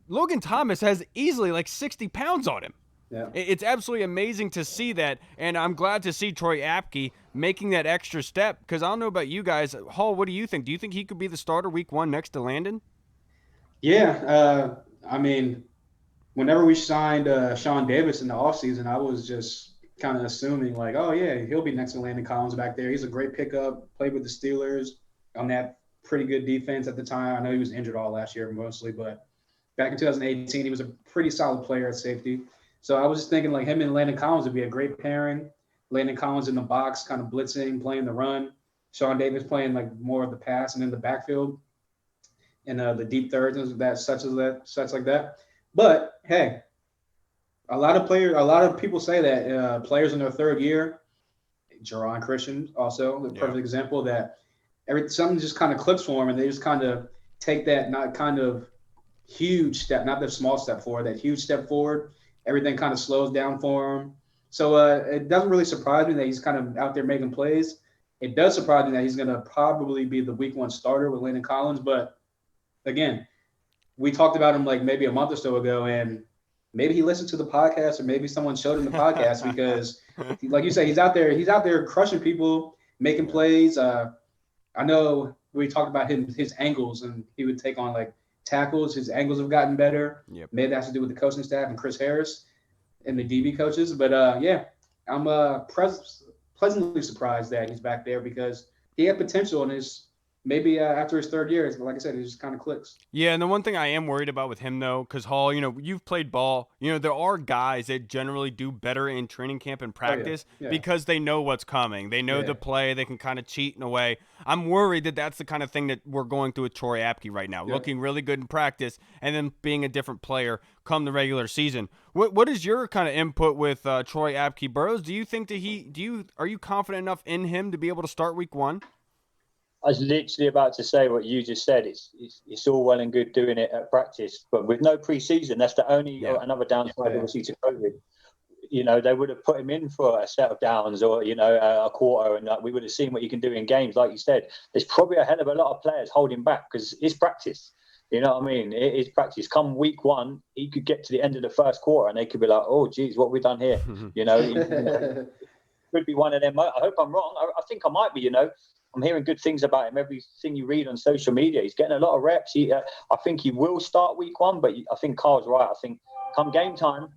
Logan Thomas has easily like 60 pounds on him. Yeah. It's absolutely amazing to see that, and I'm glad to see Troy Apke making that extra step, because I don't know about you guys. Hall, what do you think? Do you think he could be the starter week 1 next to Landon? Yeah. I mean, whenever we signed Sean Davis in the offseason, I was just kind of assuming like, oh, yeah, he'll be next to Landon Collins back there. He's a great pickup, played with the Steelers on that pretty good defense at the time. I know he was injured all last year mostly, but back in 2018, he was a pretty solid player at safety. So I was just thinking like him and Landon Collins would be a great pairing. Landon Collins in the box, kind of blitzing, playing the run. Sean Davis playing like more of the pass and in the backfield and the deep thirds and such like that. But hey, a lot of people say that players in their third year, Jerron Christian also the perfect example, that something just kind of clicks for them and they just kind of take that huge step, not the small step forward, that huge step forward. Everything kind of slows down for him. So it doesn't really surprise me that he's kind of out there making plays. It does surprise me that he's going to probably be the week 1 starter with Landon Collins. But again, we talked about him like maybe a month or so ago, and maybe he listened to the podcast or maybe someone showed him the podcast because, like you say, he's out there crushing people, making plays. I know we talked about his angles, and he would take on like tackles. His angles have gotten better. Yep. Maybe that has to do with the coaching staff and Chris Harris and the DB coaches. But I'm pleasantly surprised that he's back there because he had potential in his maybe after his third year, like I said, it just kind of clicks. Yeah, and the one thing I am worried about with him, though, because Hall, you've played ball. There are guys that generally do better in training camp and practice because they know what's coming. They know the play. They can kind of cheat in a way. I'm worried that that's the kind of thing that we're going through with Troy Apke right now, looking really good in practice and then being a different player come the regular season. What is your kind of input with Troy Apke Burrows? Do you think that are you confident enough in him to be able to start week 1? I was literally about to say what you just said. It's all well and good doing it at practice, but with no preseason, that's the only another downside, obviously, to COVID. They would have put him in for a set of downs or, a quarter, and we would have seen what you can do in games. Like you said, there's probably a hell of a lot of players holding back because it's practice. You know what I mean? It is practice. Come week 1, he could get to the end of the first quarter and they could be like, oh, geez, what have we done here? Could be one of them. I hope I'm wrong. I think I might be, I'm hearing good things about him. Everything you read on social media, he's getting a lot of reps. I think he will start week 1, but I think Carl's right. I think come game time,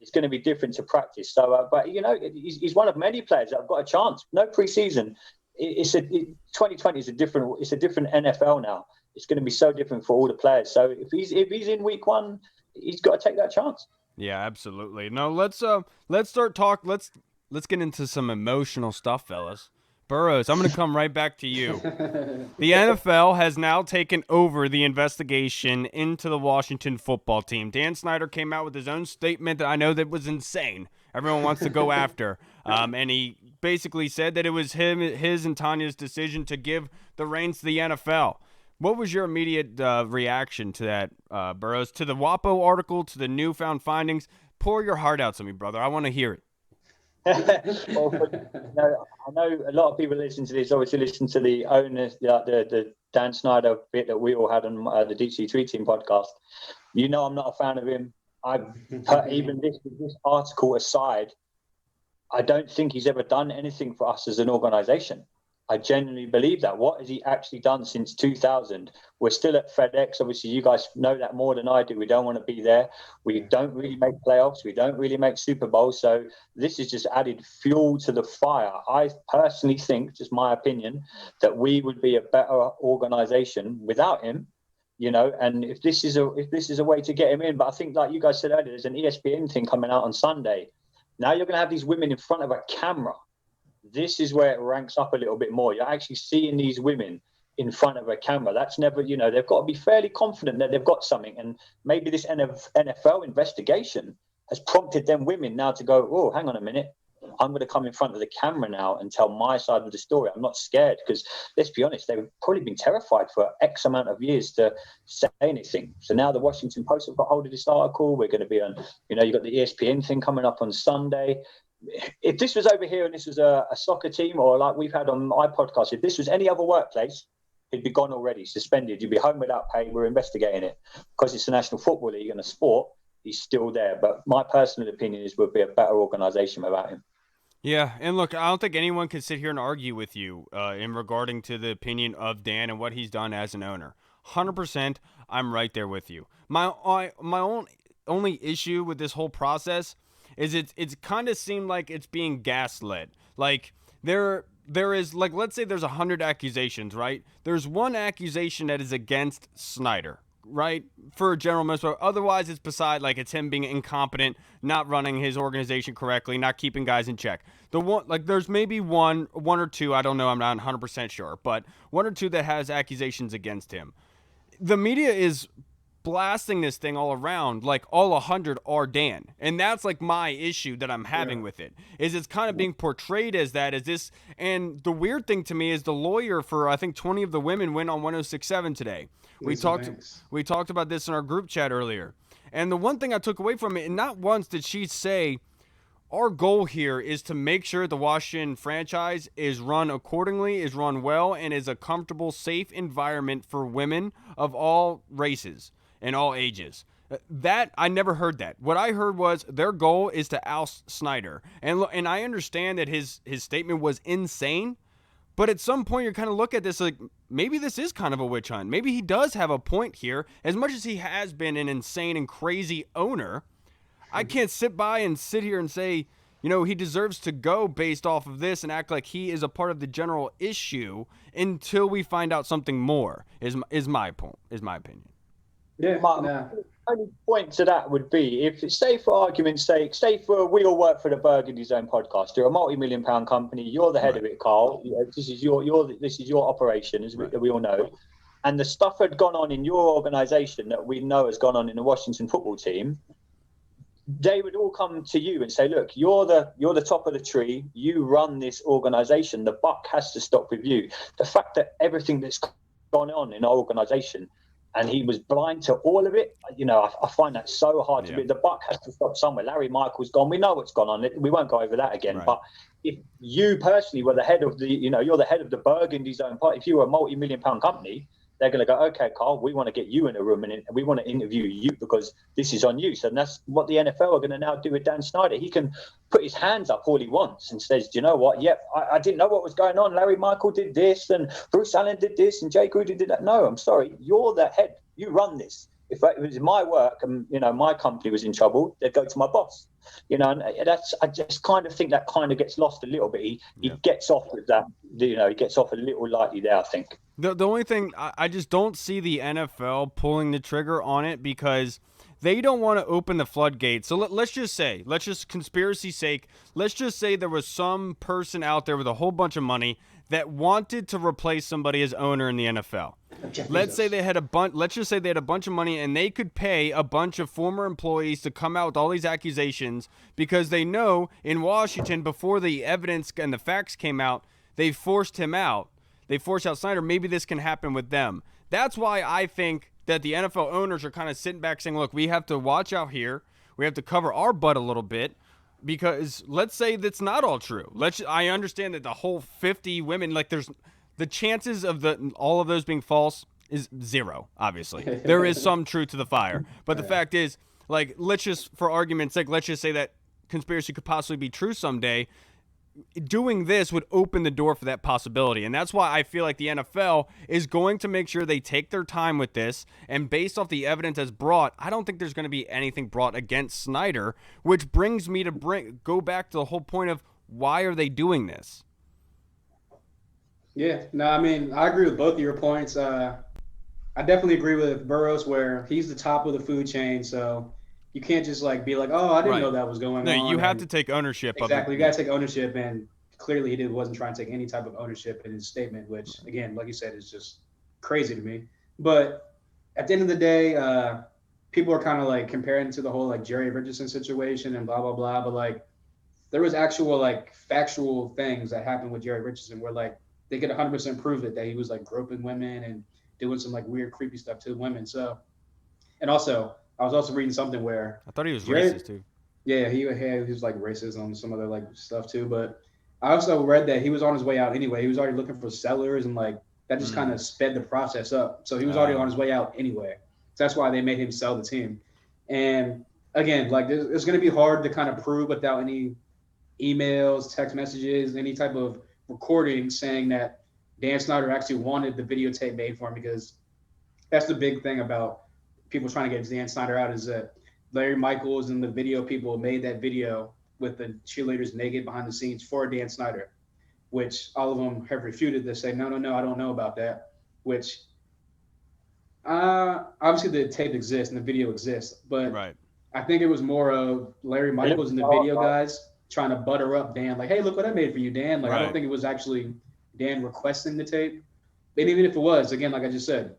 it's going to be different to practice. So, but he's one of many players that have got a chance. No preseason. 2020 is a different NFL now. It's going to be so different for all the players. So if he's in week 1, he's got to take that chance. Yeah, absolutely. No, let's start talk. Let's get into some emotional stuff, fellas. Burrows, I'm going to come right back to you. The NFL has now taken over the investigation into the Washington football team. Dan Snyder came out with his own statement that I know that was insane. Everyone wants to go after. And he basically said that it was his and Tanya's decision to give the reins to the NFL. What was your immediate reaction to that, Burrows? To the WAPO article, to the newfound findings? Pour your heart out to me, brother. I want to hear it. Well, I know a lot of people listen to this. Obviously, listen to the owners, the Dan Snyder bit that we all had on the DC3 Team podcast. I'm not a fan of him. Even this article aside, I don't think he's ever done anything for us as an organization. I genuinely believe that. What has he actually done since 2000? We're still at FedEx. Obviously, you guys know that more than I do. We don't want to be there. We don't really make playoffs. We don't really make Super Bowls. So this has just added fuel to the fire. I personally think, just my opinion, that we would be a better organization without him. And if this is a way to get him in, but I think, like you guys said earlier, there's an ESPN thing coming out on Sunday. Now you're going to have these women in front of a camera. This is where it ranks up a little bit more. You're actually seeing these women in front of a camera. That's never, they've got to be fairly confident that they've got something. And maybe this NFL investigation has prompted them women now to go, oh, hang on a minute. I'm going to come in front of the camera now and tell my side of the story. I'm not scared because, let's be honest, they've probably been terrified for X amount of years to say anything. So now the Washington Post have got hold of this article. We're going to be on, you've got the ESPN thing coming up on Sunday. If this was over here and this was a soccer team, or like we've had on my podcast, if this was any other workplace, it'd be gone already, suspended. You'd be home without pay. We're investigating it. Because it's a National Football League and a sport, he's still there. But my personal opinion is we'd be a better organisation without him. Yeah, and look, I don't think anyone can sit here and argue with you in regarding to the opinion of Dan and what he's done as an owner. 100%, I'm right there with you. My only issue with this whole process is it's kind of seemed like it's being gaslit. Like there is, like, let's say there's 100 accusations, right? There's one accusation that is against Snyder, right? For a general minister. Otherwise, it's beside, like, it's him being incompetent, not running his organization correctly, not keeping guys in check. The one, like, there's maybe one or two, I don't know, I'm not 100% sure, but one or two that has accusations against him. The media is blasting this thing all around like all 100 are Dan, and that's like my issue that I'm having with it, is it's kind of being portrayed as that, as this. And the weird thing to me is the lawyer for I think 20 of the women went on 106.7 today. We talked about this in our group chat earlier, and the one thing I took away from it, and not once did she say our goal here is to make sure the Washington franchise is run accordingly, is run well, and is a comfortable, safe environment for women of all races and all ages. That, I never heard that. What I heard was their goal is to oust Snyder. And I understand that his statement was insane, but at some point you're kind of look at this like, maybe this is kind of a witch hunt. Maybe he does have a point here. As much as he has been an insane and crazy owner, I can't sit here and say, he deserves to go based off of this and act like he is a part of the general issue until we find out something more, is my opinion. Yeah, my only point to that would be, if, say for argument's sake, we all work for the Burgundy Zone podcast. You're a multi-million-pound company. You're the head of it, Carl. This is your operation, as we all know. And the stuff had gone on in your organisation that we know has gone on in the Washington football team. They would all come to you and say, "Look, you're the top of the tree. You run this organisation. The buck has to stop with you." The fact that everything that's gone on in our organisation, and he was blind to all of it, I find that so hard to be. The buck has to stop somewhere. Larry Michael's gone. We know what's gone on. We won't go over that again. Right. But if you personally were the head of you're the head of the Burgundy Zone party, if you were a multi-million-pound company, they're going to go, "Okay, Carl, we want to get you in a room and we want to interview you because this is on you." So that's what the NFL are going to now do with Dan Snyder. He can put his hands up all he wants and says, "Do you know what? Yep, I didn't know what was going on. Larry Michael did this and Bruce Allen did this and Jay Gruden did that." No, I'm sorry. You're the head. You run this. If it was my work and, my company was in trouble, they'd go to my boss. And I just kind of think that kind of gets lost a little bit. He gets off with that. He gets off a little lightly there, I think. The only thing, I just don't see the NFL pulling the trigger on it because they don't want to open the floodgates. So let's just conspiracy sake, let's just say there was some person out there with a whole bunch of money that wanted to replace somebody as owner in the NFL. Let's say they had let's just say they had a bunch of money and they could pay a bunch of former employees to come out with all these accusations because they know in Washington, before the evidence and the facts came out, they forced him out. They forced out Snyder. Maybe this can happen with them. That's why I think that the NFL owners are kind of sitting back saying, look, we have to watch out here. We have to cover our butt a little bit. Because let's say that's not all true. I understand that the whole 50 women, like, there's the chances of all of those being false is zero. Obviously, there is some truth to the fire, but the fact is, like, let's just, for argument's sake, let's just say that conspiracy could possibly be true someday. Doing this would open the door for that possibility. And that's why I feel like the NFL is going to make sure they take their time with this. And based off the evidence that's brought, I don't think there's going to be anything brought against Snyder, which brings me to go back to the whole point of why are they doing this? Yeah, no, I mean, I agree with both of your points. I definitely agree with Burrows where he's the top of the food chain. So you can't just be like, "Oh, I didn't know that was going on." No, you have to take ownership of it. Exactly. You got to take ownership, and clearly he wasn't trying to take any type of ownership in his statement, which, again, like you said, is just crazy to me. But at the end of the day, people are kind of comparing to the whole Jerry Richardson situation and blah, blah, blah. But there was actual like factual things that happened with Jerry Richardson where like they could 100% prove it that he was like groping women and doing some like weird creepy stuff to women. So and also I was also reading something where I thought he was Jerry, racist too. yeah, he was like racist on some other like stuff too. But I also read that he was on his way out anyway. He was already looking for sellers and like that just kind of sped the process up. So he was already on his way out anyway. So that's why they made him sell the team. And again, like it's going to be hard to kind of prove without any emails, text messages, any type of recording saying that Dan Snyder actually wanted the videotape made for him, because that's the big thing about people trying to get Dan Snyder out is that Larry Michaels and the video people made that video with the cheerleaders naked behind the scenes for Dan Snyder, which all of them have refuted to say, no, I don't know about that, which obviously the tape exists and the video exists, but Right. I think it was more of Larry Michaels and the video guys trying to butter up Dan, like, hey, look what I made for you, Dan. Like, I don't think it was actually Dan requesting the tape. And even if it was, again, like I just said,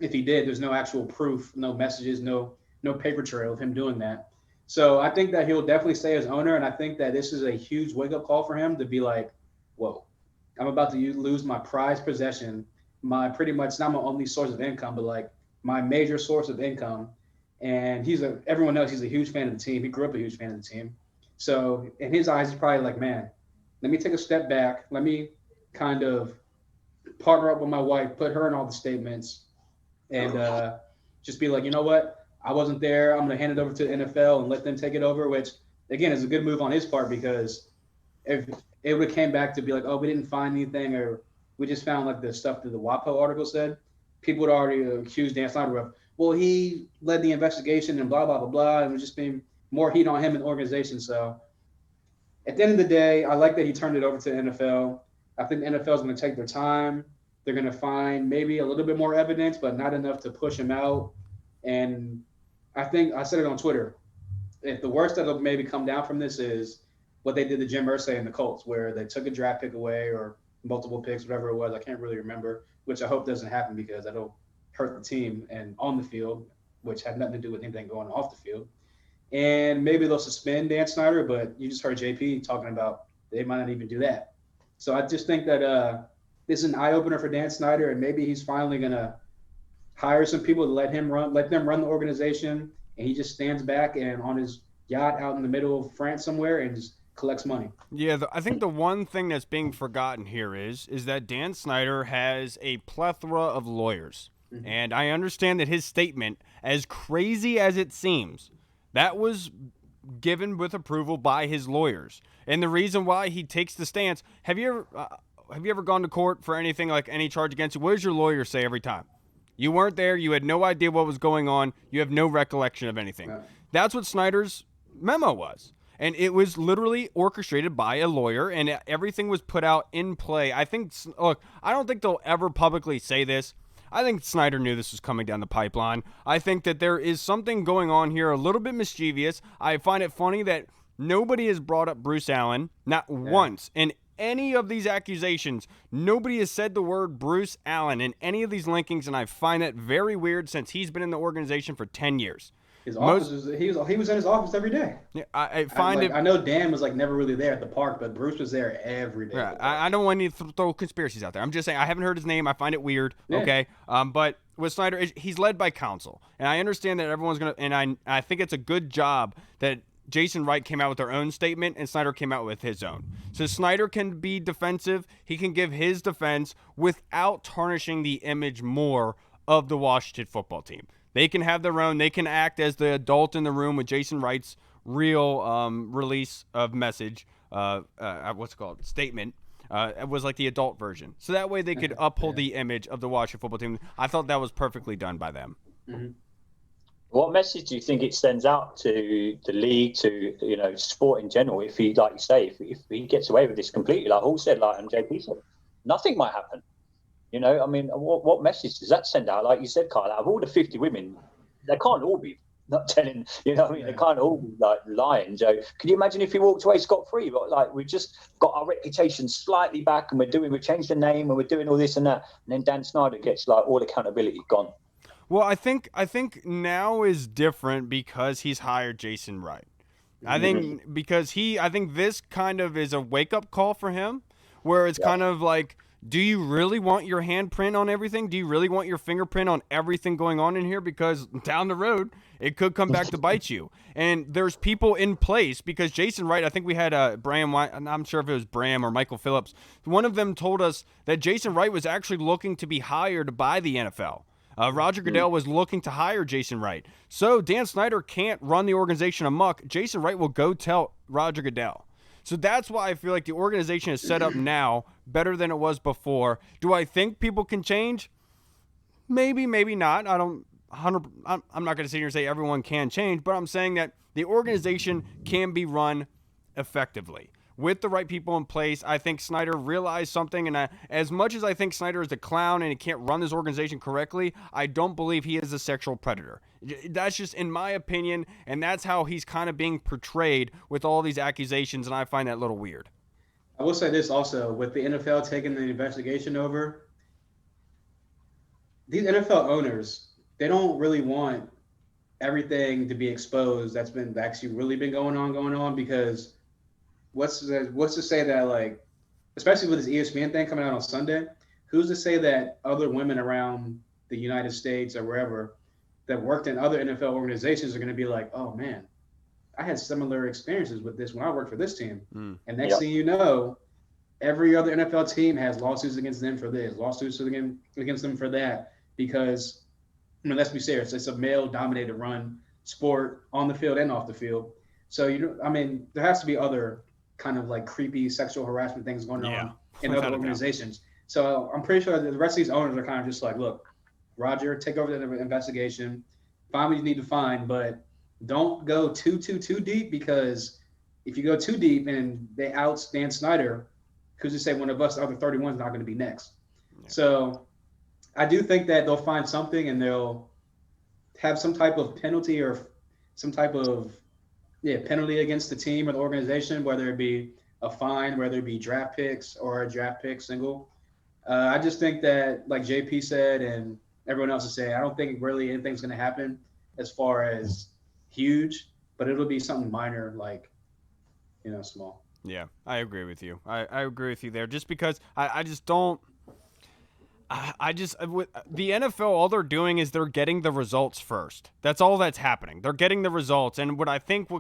if he did, there's no actual proof, no messages, no paper trail of him doing that. So I think that he'll definitely stay as owner, and I think that this is a huge wake-up call for him to be like, whoa, I'm about to lose my prized possession, my pretty much not my only source of income, but like my major source of income. And everyone knows he's a huge fan of the team. He grew up a huge fan of the team. So in his eyes, he's probably like, man, let me take a step back. Let me kind of partner up with my wife, put her in all the statements, and just be like, you know what? I wasn't there. I'm going to hand it over to the NFL and let them take it over, which, again, is a good move on his part, because if it would have came back to be like, oh, we didn't find anything, or we just found like the stuff that the WAPO article said, people would already accuse Dan Snyder of, well, he led the investigation and blah, blah, blah, blah, and it was just being more heat on him and the organization. So at the end of the day, I like that he turned it over to the NFL. I think the NFL is going to take their time. They're going to find maybe a little bit more evidence, but not enough to push him out. And I think I said it on Twitter. If the worst that'll maybe come down from this is what they did to Jim Irsay and the Colts, where they took a draft pick away or multiple picks, whatever it was. I can't really remember, which I hope doesn't happen because that'll hurt the team and on the field, which had nothing to do with anything going off the field. And maybe they'll suspend Dan Snyder, but you just heard JP talking about they might not even do that. So I just think that this is an eye-opener for Dan Snyder, and maybe he's finally going to hire some people to let them run the organization, and he just stands back and on his yacht out in the middle of France somewhere and just collects money. Yeah, I think the one thing that's being forgotten here is that Dan Snyder has a plethora of lawyers. Mm-hmm. And I understand that his statement, as crazy as it seems, that was given with approval by his lawyers. And the reason why he takes the stance, have you ever gone to court for anything, like any charge against you? What does your lawyer say every time? You weren't there. You had no idea what was going on. You have no recollection of anything. Yeah. That's what Snyder's memo was. And it was literally orchestrated by a lawyer, and everything was put out in play. I don't think they'll ever publicly say this. I think Snyder knew this was coming down the pipeline. I think that there is something going on here, a little bit mischievous. I find it funny that nobody has brought up Bruce Allen, not once, in any of these accusations. Nobody has said the word Bruce Allen in any of these linkings, and I find that very weird since he's been in the organization for 10 years. His office he was in his office every day. Yeah, I find it. I know Dan was like never really there at the park, but Bruce was there every day. Yeah, I don't want to throw conspiracies out there. I'm just saying I haven't heard his name. I find it weird. Yeah. Okay, but with Snyder, he's led by counsel, and I understand that everyone's gonna. And I think it's a good job that Jason Wright came out with their own statement and Snyder came out with his own. So Snyder can be defensive. He can give his defense without tarnishing the image more of the Washington football team. They can have their own. They can act as the adult in the room with Jason Wright's real release of message. Statement. It was like the adult version. So that way they could uphold the image of the Washington football team. I thought that was perfectly done by them. Mm-hmm. What message do you think it sends out to the league, to sport in general? If he, like you say, if he gets away with this completely, like Hall said, like and JP said, nothing might happen. I mean, what message does that send out? Like you said, Kyle, out of all the 50 women, they can't all be not telling, they can't all be like lying. Joe, can you imagine if he walked away scot-free? But like, we've just got our reputation slightly back and we changed the name and we're doing all this and that. And then Dan Snyder gets like all accountability gone. Well, I think now is different because he's hired Jason Wright. I think because I think this kind of is a wake-up call for him, where it's kind of like, do you really want your handprint on everything? Do you really want your fingerprint on everything going on in here? Because down the road, it could come back to bite you. And there's people in place, because Jason Wright, I think we had Bram, I'm not sure if it was Bram or Michael Phillips. One of them told us that Jason Wright was actually looking to be hired by the NFL. Roger Goodell was looking to hire Jason Wright. So Dan Snyder can't run the organization amok. Jason Wright will go tell Roger Goodell. So that's why I feel like the organization is set up now better than it was before. Do I think people can change? Maybe, maybe not. I'm not going to sit here and say everyone can change, but I'm saying that the organization can be run effectively. With the right people in place, I think Snyder realized something, and as much as I think Snyder is a clown and he can't run this organization correctly, I don't believe he is a sexual predator. That's just in my opinion, and that's how he's kind of being portrayed with all these accusations, and I find that a little weird. I will say this also, with the NFL taking the investigation over, these NFL owners, they don't really want everything to be exposed that's actually really been going on, because what's to say that, like, especially with this ESPN thing coming out on Sunday, who's to say that other women around the United States or wherever that worked in other NFL organizations are going to be like, oh man, I had similar experiences with this when I worked for this team. And next thing you know, every other NFL team has lawsuits against them for this, lawsuits against them for that, because, I mean, let's be serious, it's a male-dominated run sport on the field and off the field. So, there has to be other kind of like creepy sexual harassment things going on in other organizations. So I'm pretty sure that the rest of these owners are kind of just like, look, Roger, take over the investigation, find what you need to find, but don't go too deep, because if you go too deep and they out Dan Snyder, who's to say one of us, the other 31 is not going to be next. Yeah. So I do think that they'll find something and they'll have some type of penalty or some type of penalty against the team or the organization, whether it be a fine, whether it be draft picks or a draft pick single. I just think that, like JP said and everyone else is saying, I don't think really anything's going to happen as far as huge, but it'll be something minor, like, small. Yeah, I agree with you. I agree with you there, just because I just don't. With the NFL, all they're doing is they're getting the results first. That's all that's happening. They're getting the results. And what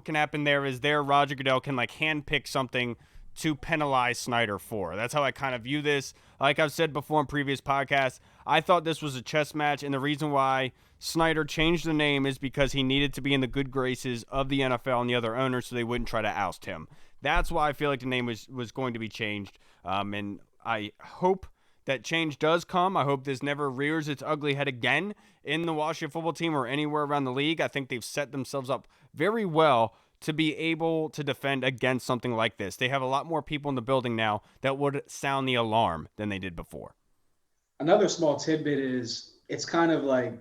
can happen there is Roger Goodell can like handpick something to penalize Snyder for. That's how I kind of view this. Like I've said before in previous podcasts, I thought this was a chess match. And the reason why Snyder changed the name is because he needed to be in the good graces of the NFL and the other owners so they wouldn't try to oust him. That's why I feel like the name was going to be changed. And I hope that change does come. I hope this never rears its ugly head again in the Washington football team or anywhere around the league. I think they've set themselves up very well to be able to defend against something like this. They have a lot more people in the building now that would sound the alarm than they did before. Another small tidbit is it's kind of like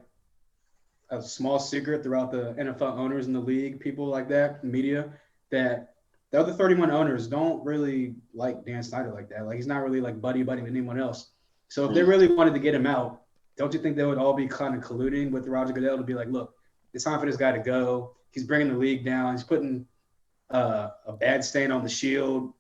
a small secret throughout the NFL owners in the league, people like that, media, that the other 31 owners don't really like Dan Snyder like that. Like, he's not really like buddy with anyone else. So if they really wanted to get him out, don't you think they would all be kind of colluding with Roger Goodell to be like, look, it's time for this guy to go. He's bringing the league down. He's putting a bad stain on the shield.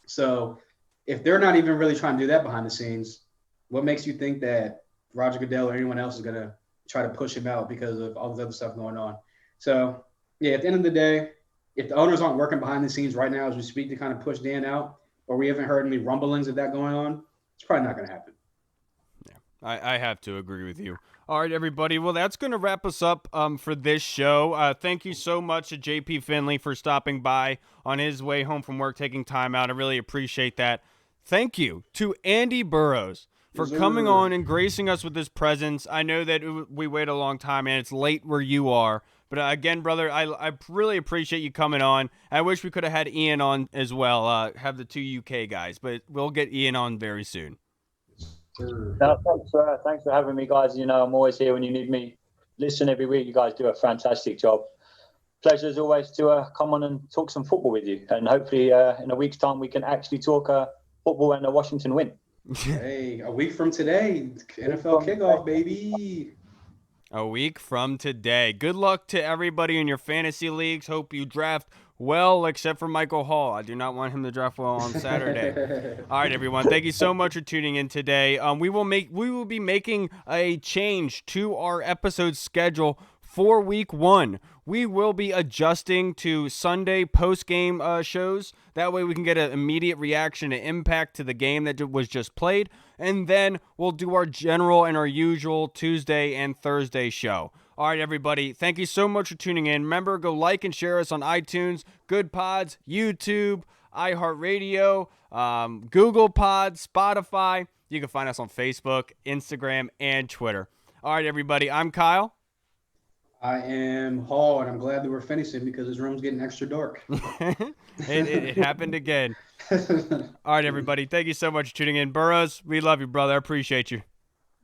So if they're not even really trying to do that behind the scenes, what makes you think that Roger Goodell or anyone else is going to try to push him out because of all this other stuff going on? So, yeah, at the end of the day, if the owners aren't working behind the scenes right now as we speak to kind of push Dan out, or we haven't heard any rumblings of that going on, it's probably not going to happen. Yeah, I have to agree with you. All right, everybody. Well, that's going to wrap us up for this show. Thank you so much to JP Finlay for stopping by on his way home from work, taking time out. I really appreciate that. Thank you to Andy Burrows for coming on and gracing us with his presence. I know that we wait a long time, and it's late where you are. But again, brother, I really appreciate you coming on. I wish we could have had Ian on as well, have the two UK guys. But we'll get Ian on very soon. No, thanks for having me, guys. I'm always here when you need me. Listen every week. You guys do a fantastic job. Pleasure as always to come on and talk some football with you. And hopefully in a week's time we can actually talk football and a Washington win. Hey, a week from today, NFL kickoff, baby. A week from today. Good luck to everybody in your fantasy leagues. Hope you draft well, except for Michael Hall. I do not want him to draft well on Saturday. All right, everyone. Thank you so much for tuning in today. We will be making a change to our episode schedule for week 1. We will be adjusting to Sunday post-game shows. That way we can get an immediate reaction and impact to the game that was just played. And then we'll do our general and our usual Tuesday and Thursday show. All right, everybody. Thank you so much for tuning in. Remember, go like and share us on iTunes, Good Pods, YouTube, iHeartRadio, Google Pods, Spotify. You can find us on Facebook, Instagram, and Twitter. All right, everybody. I'm Kyle. I am Hall, and I'm glad that we're finishing because this room's getting extra dark. It happened again. All right, everybody. Thank you so much for tuning in. Burrows, we love you, brother. I appreciate you.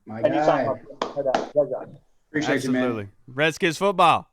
My guy. Anytime. Appreciate you, man. Absolutely. Redskins football.